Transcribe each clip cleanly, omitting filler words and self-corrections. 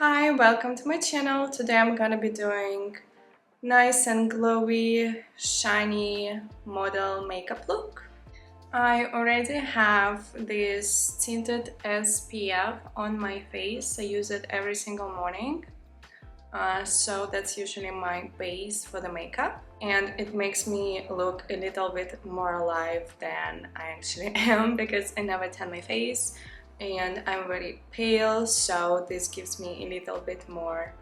Hi, welcome to my channel. Today I'm gonna be doing nice and glowy, shiny model makeup look. I already have this tinted SPF on my face. I use it every single morning. So that's usually my base for the makeup. And it makes me look a little bit more alive than I actually am because I never tan my face. And I'm very pale, so this gives me a little bit more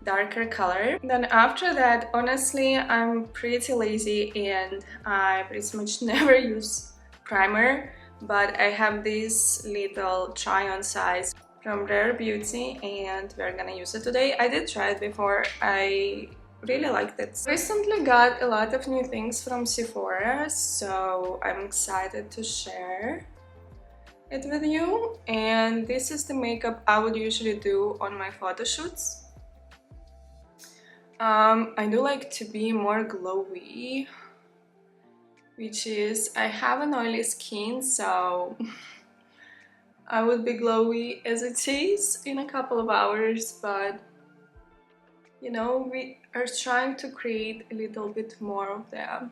darker color. Then after that, honestly, I'm pretty lazy and I pretty much never use primer, but I have this little try-on size from Rare Beauty and we're gonna use it today. I did try it before. I really liked it. Recently got a lot of new things from Sephora, so I'm excited to share it with you. And this is the makeup I would usually do on my photo shoots. I do like to be more glowy, which is I have an oily skin, so I would be glowy as it is in a couple of hours, but you know, we are trying to create a little bit more of the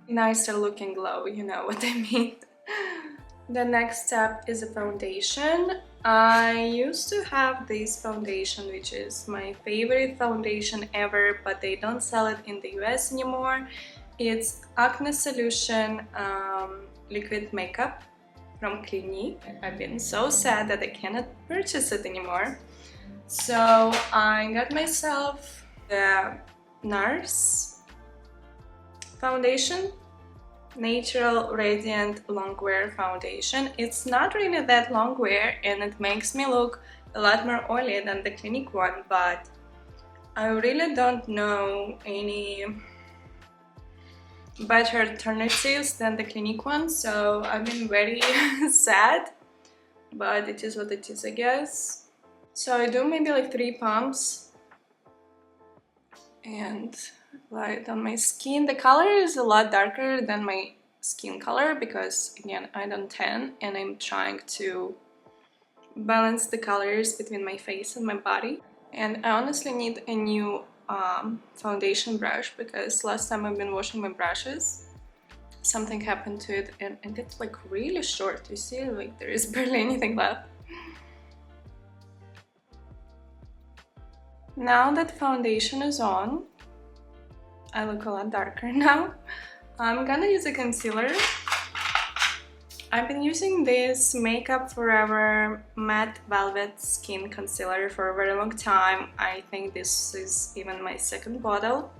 nicer looking glow, you know what I mean. The next step is a foundation. I used to have this foundation, which is my favorite foundation ever, but they don't sell it in the US anymore. It's Acne Solution liquid makeup from Clinique. I've been so sad that I cannot purchase it anymore. So I got myself the NARS foundation. Natural Radiant Longwear Foundation. It's not really that long wear and it makes me look a lot more oily than the Clinique one, but I really don't know any better alternatives than the Clinique one, so I've been very sad, but it is what it is, I guess. So I do maybe like 3 pumps and apply it on my skin. The color is a lot darker than my skin color because again I don't tan and I'm trying to balance the colors between my face and my body. And I honestly need a new foundation brush because last time I've been washing my brushes, something happened to it and it's like really short. You see, like there is barely anything left. Now that foundation is on, I look a lot darker now. I'm gonna use a concealer. I've been using this Makeup Forever Matte Velvet Skin Concealer for a very long time. I think this is even my second bottle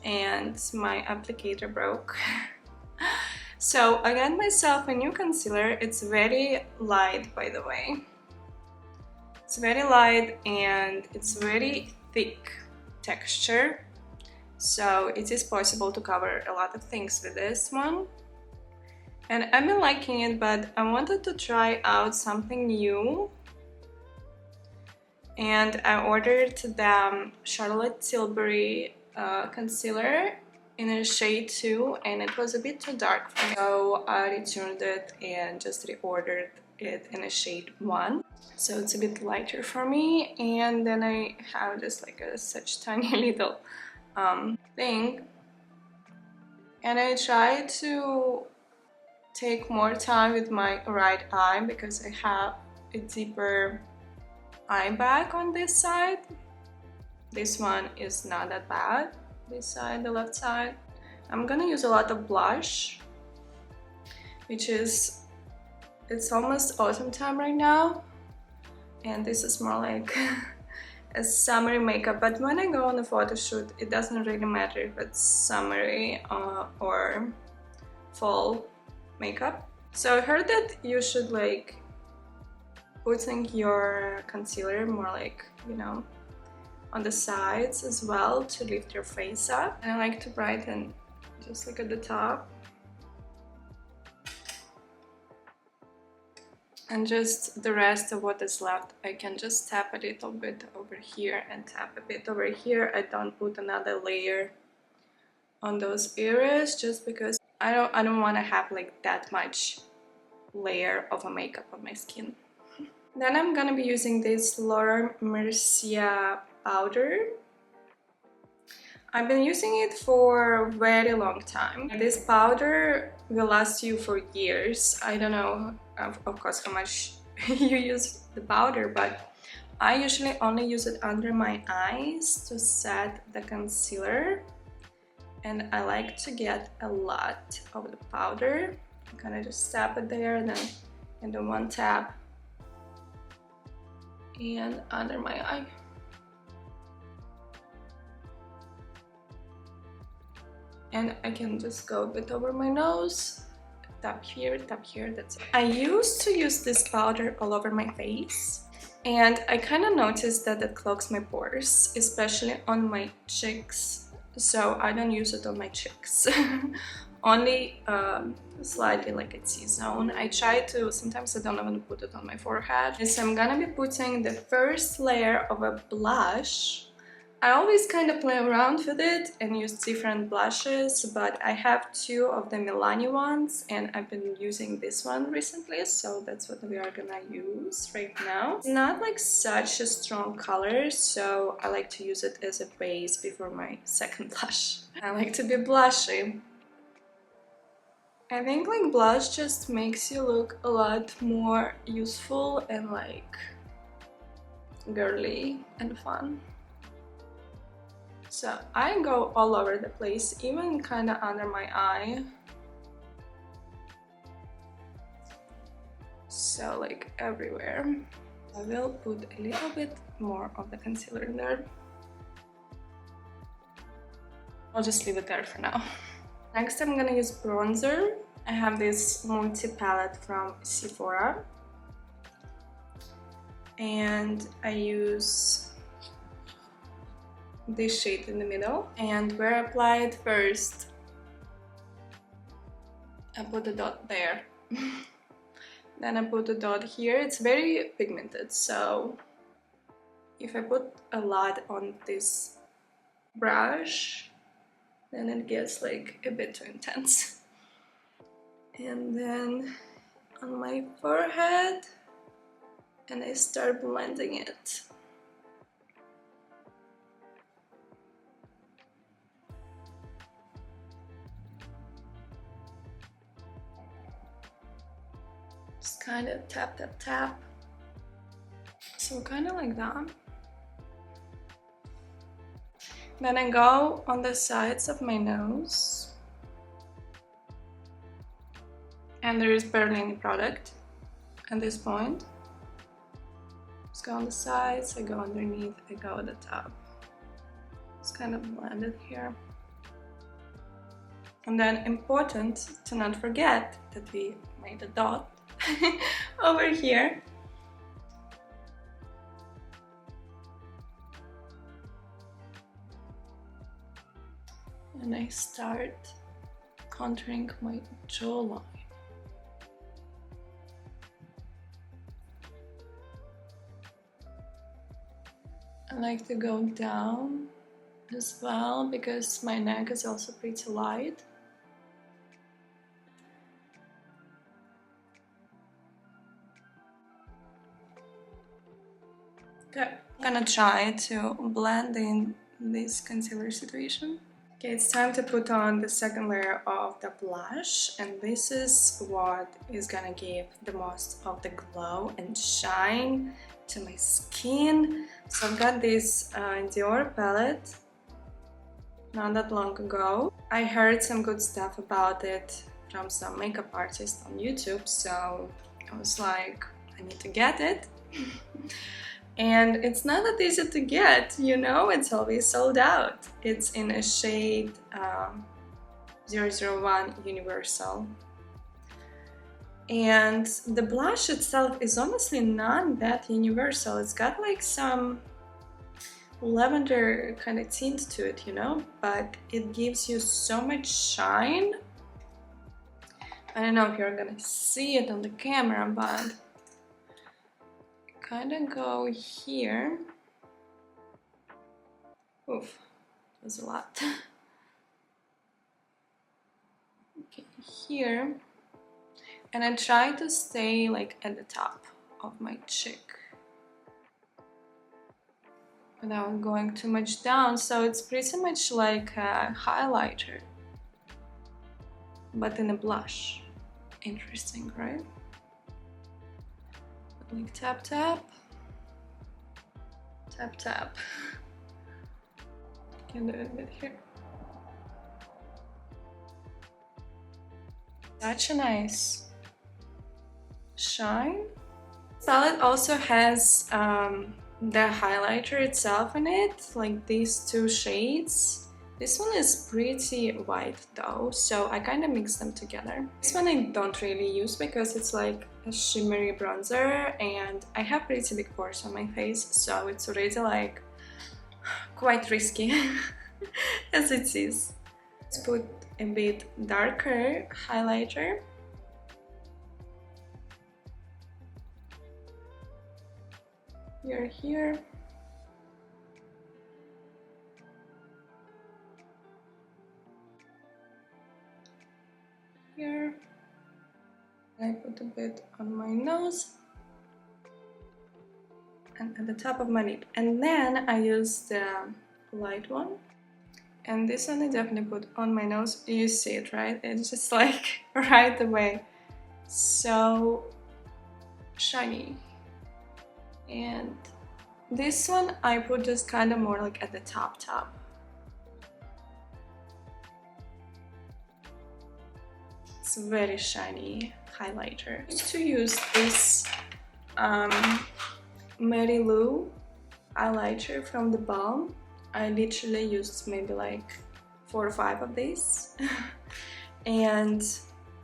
and my applicator broke. So I got myself a new concealer. It's very light, by the way. It's very light and it's very thick texture. So it is possible to cover a lot of things with this one. And I've been liking it, but I wanted to try out something new. And I ordered the Charlotte Tilbury concealer in a shade 2, and it was a bit too dark for me. So I returned it and just reordered it in a shade 1. So it's a bit lighter for me. And then I have just like such tiny little thing, and I try to take more time with my right eye because I have a deeper eye bag on this side. This one is not that bad, this side, the left side. I'm gonna use a lot of blush, which is, it's almost autumn time right now, and this is more like a summery makeup, but when I go on a photo shoot it doesn't really matter if it's summery or fall makeup. So I heard that you should like putting your concealer more like, you know, on the sides as well to lift your face up. And I like to brighten just like at the top. And just the rest of what is left, I can just tap a little bit over here and tap a bit over here. I don't put another layer on those areas just because I don't want to have like that much layer of a makeup on my skin. Then I'm gonna be using this Laura Mercier powder. I've been using it for a very long time. This powder will last you for years. I don't know, of course, how much you use the powder, but I usually only use it under my eyes to set the concealer. And I like to get a lot of the powder. I kind of just tap it there, and then and do one tap and under my eye. And I can just go a bit over my nose, tap here, that's it. I used to use this powder all over my face, and I kind of noticed that it clogs my pores, especially on my cheeks, so I don't use it on my cheeks. Only slightly like a T-zone. I try to, sometimes I don't even put it on my forehead. So I'm gonna be putting the first layer of a blush. I always kind of play around with it and use different blushes, but I have two of the Milani ones and I've been using this one recently, so that's what we are gonna use right now. It's not like such a strong color, so I like to use it as a base before my second blush. I like to be blushy. I think like blush just makes you look a lot more useful and like girly and fun. So I go all over the place, even kind of under my eye. So like everywhere. I will put a little bit more of the concealer in there. I'll just leave it there for now. Next I'm gonna use bronzer. I have this multi-palette from Sephora. And I use this shade in the middle, and where I apply it first, I put a dot there. Then I put a dot here. It's very pigmented, so if I put a lot on this brush, then it gets like a bit too intense. And then on my forehead, and I start blending it. Just kind of tap, tap, tap. So kind of like that. Then I go on the sides of my nose. And there is barely any product at this point. Just go on the sides, I go underneath, I go at the top. It's kind of blended here. And then important to not forget that we made a dot over here. And I start contouring my jawline. I like to go down as well because my neck is also pretty light. Okay, I'm gonna try to blend in this concealer situation. Okay, it's time to put on the second layer of the blush, and this is what is gonna give the most of the glow and shine to my skin. So I've got this Dior palette not that long ago. I heard some good stuff about it from some makeup artist on YouTube, so I was like, I need to get it. And it's not that easy to get, you know, it's always sold out. It's in a shade 001 Universal. And the blush itself is honestly not that universal. It's got like some lavender kind of tint to it, you know, but it gives you so much shine. I don't know if you're gonna see it on the camera, but kind of go here. Oof, that was a lot. Okay, here. And I try to stay like at the top of my cheek without going too much down. So it's pretty much like a highlighter, but in a blush. Interesting, right? Like tap tap, tap tap. Can do it a bit here. Such a nice shine. This palette also has the highlighter itself in it, like these two shades. This one is pretty white though, so I kind of mix them together. This one I don't really use because it's like a shimmery bronzer and I have pretty big pores on my face, so it's already like quite risky as it is. Let's put a bit darker highlighter. Here. Here. I put a bit on my nose and at the top of my lip. And then I use the light one. And this one I definitely put on my nose. You see it, right? It's just like right away. So shiny. And this one I put just kind of more like at the top. It's a very shiny highlighter. I used to use this Mary Lou highlighter from the Balm. I literally used maybe like 4 or 5 of these and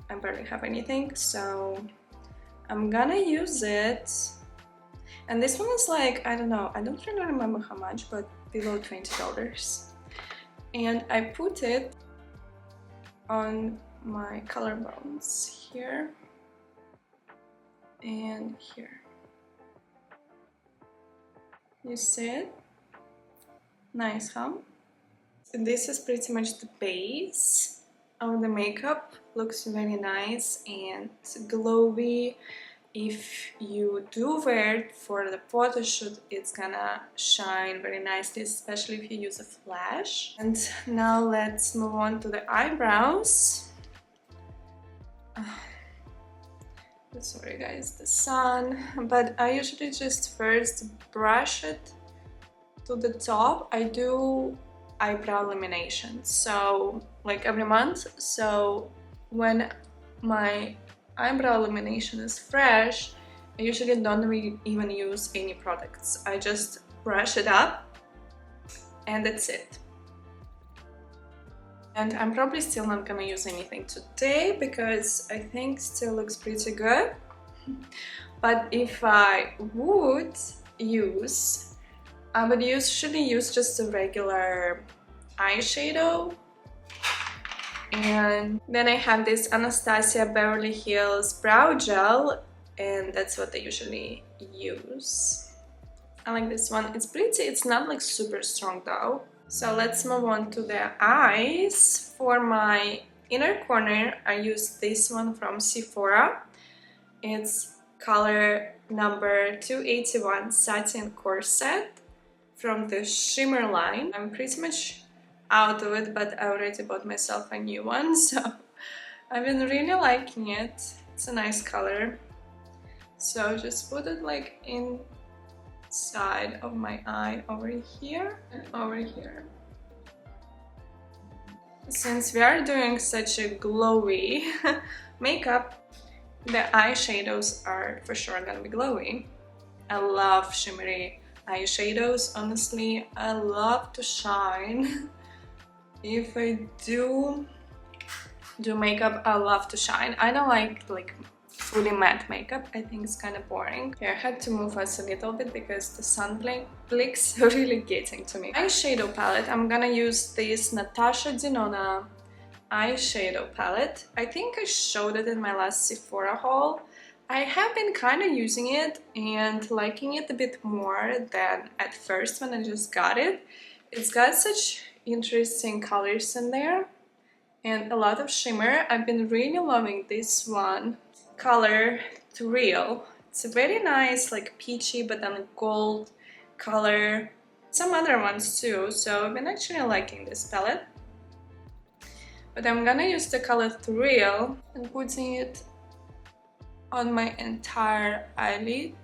I barely have anything, so I'm gonna use it. And this one is like, I don't know, I don't really remember how much, but below $20. And I put it on my collarbones here and here. You see it? Nice, huh? So this is pretty much the base of the makeup. Looks very nice and it's glowy. If you do wear it for the photo shoot, it's gonna shine very nicely, especially if you use a flash. And now let's move on to the eyebrows. Sorry guys, the sun. But I usually just first brush it to the top. I do eyebrow lamination, so like every month. So when my eyebrow lamination is fresh, I usually don't really even use any products. I just brush it up and that's it. And I'm probably still not gonna use anything today because I think still looks pretty good. But if I would use, I would usually use just a regular eyeshadow. And then I have this Anastasia Beverly Hills brow gel, and that's what I usually use. I like this one. It's pretty, it's not like super strong though. So let's move on to the eyes. For my inner corner, I use this one from Sephora. It's color number 281 Satin Corset from the Shimmer line. I'm pretty much out of it, but I already bought myself a new one, so I've been really liking it. It's a nice color. So just put it like inside of my eye over here and over here. Since we are doing such a glowy makeup, the eyeshadows are for sure gonna be glowy. I love shimmery eyeshadows, honestly. I love to shine. If I do makeup, I love to shine. I don't like fully matte makeup. I think it's kind of boring. Yeah, I had to move us a little bit because the sun blinks are really getting to me. Eyeshadow palette, I'm gonna use this Natasha Denona eyeshadow palette. I think I showed it in my last Sephora haul. I have been kind of using it and liking it a bit more than at first when I just got it. It's got such interesting colors in there and a lot of shimmer. I've been really loving this one, color Thrill. It's a very nice, like peachy, but then gold color. Some other ones too, so I've been actually liking this palette. But I'm gonna use the color Thrill and putting it on my entire eyelid.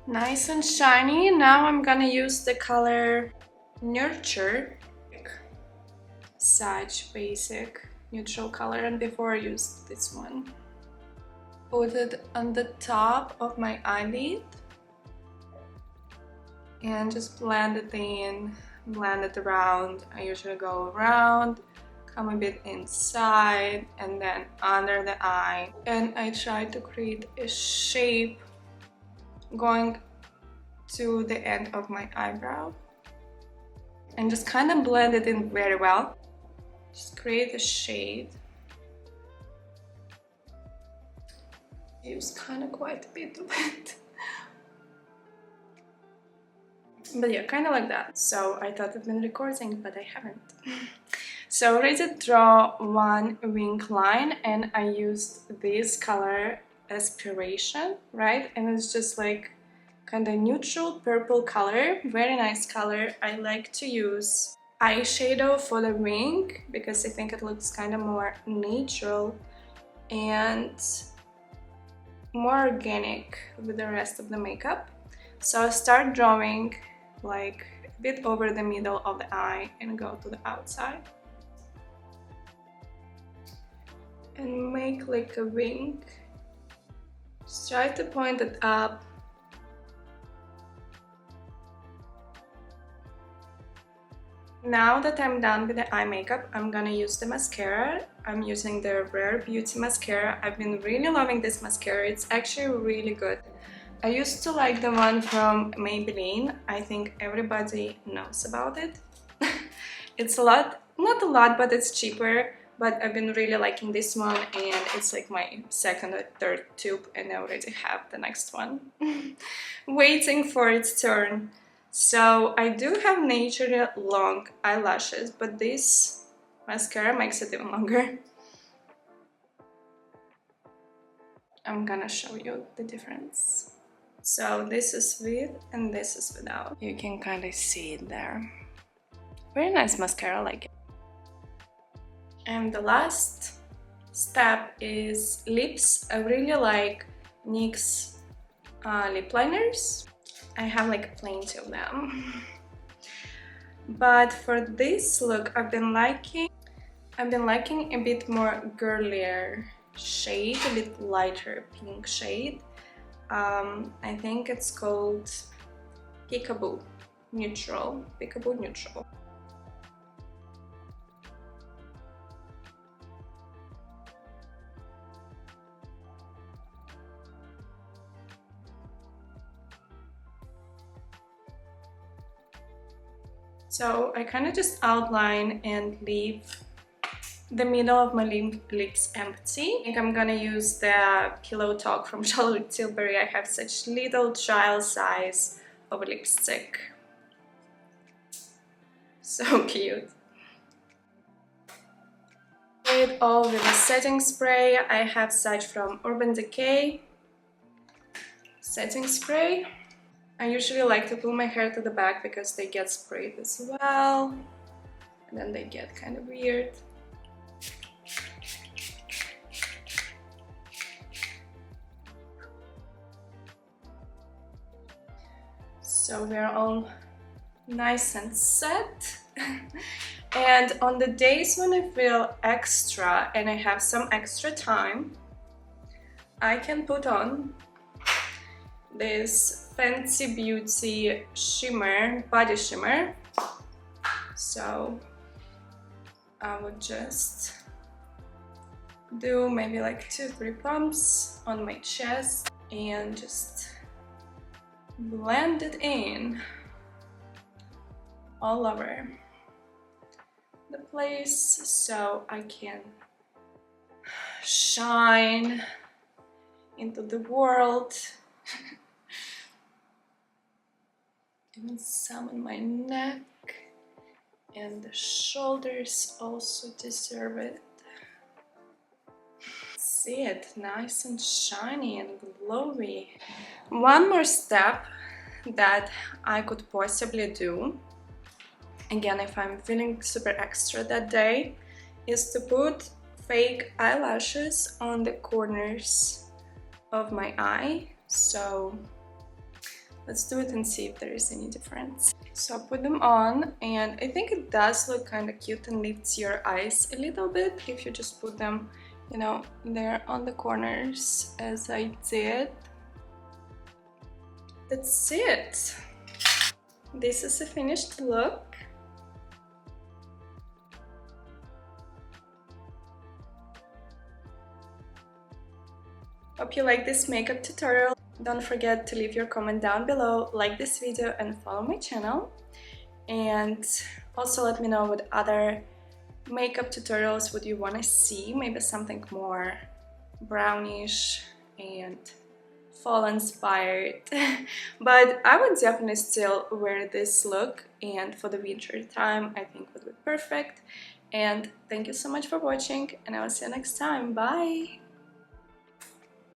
Nice and shiny. Now I'm gonna use the color Nurture. Such basic neutral color, and before I used this one. Put it on the top of my eyelid and just blend it in, blend it around. I usually go around, come a bit inside, and then under the eye. And I try to create a shape going to the end of my eyebrow. And just kind of blend it in very well. Just create a shade. Use kind of quite a bit of it. But yeah, kind of like that. So I thought I'd been recording, but I haven't. So I already draw one wing line, and I used this color Aspiration, right? And it's just like kind of neutral purple color, very nice color. I like to use eyeshadow for the wing because I think it looks kind of more natural and more organic with the rest of the makeup. So I start drawing like a bit over the middle of the eye and go to the outside and make like a wing. Just try to point it up. Now that I'm done with the eye makeup, I'm gonna use the mascara. I'm using the Rare Beauty mascara. I've been really loving this mascara. It's actually really good. I used to like the one from Maybelline. I think everybody knows about it. It's a lot, not a lot, but it's cheaper. But I've been really liking this one, and it's like my second or third tube, and I already have the next one waiting for its turn. So I do have naturally long eyelashes, but this mascara makes it even longer. I'm gonna show you the difference. So this is with and this is without. You can kind of see it there. Very nice mascara, I like it. And the last step is lips. I really like NYX lip liners. I have like plenty of them. But for this look, I've been liking a bit more girlier shade, a bit lighter pink shade. I think it's called Peekaboo Neutral. Peekaboo Neutral. So I kind of just outline and leave the middle of my lips empty. I think I'm gonna use the Pillow Talk from Charlotte Tilbury. I have such little child size of lipstick. So cute. It all with a setting spray. I have such from Urban Decay setting spray. I usually like to pull my hair to the back because they get sprayed as well, and then they get kind of weird. So we're all nice and set. And on the days when I feel extra and I have some extra time, I can put on this Fancy Beauty shimmer, body shimmer. So I would just do maybe like 2-3 pumps on my chest and just blend it in all over the place so I can shine into the world. Even some on my neck, and the shoulders also deserve it. see it, nice and shiny and glowy. One more step that I could possibly do, again if I'm feeling super extra that day, is to put fake eyelashes on the corners of my eye. So let's do it and see if there is any difference. So I put them on, and I think it does look kind of cute and lifts your eyes a little bit if you just put them, you know, there on the corners as I did. That's it. This is a finished look. Hope you like this makeup tutorial. Don't forget to leave your comment down below, like this video and follow my channel. And also let me know what other makeup tutorials would you want to see, maybe something more brownish and fall inspired. But I would definitely still wear this look, and for the winter time I think would be perfect. And thank you so much for watching, and I will see you next time. Bye!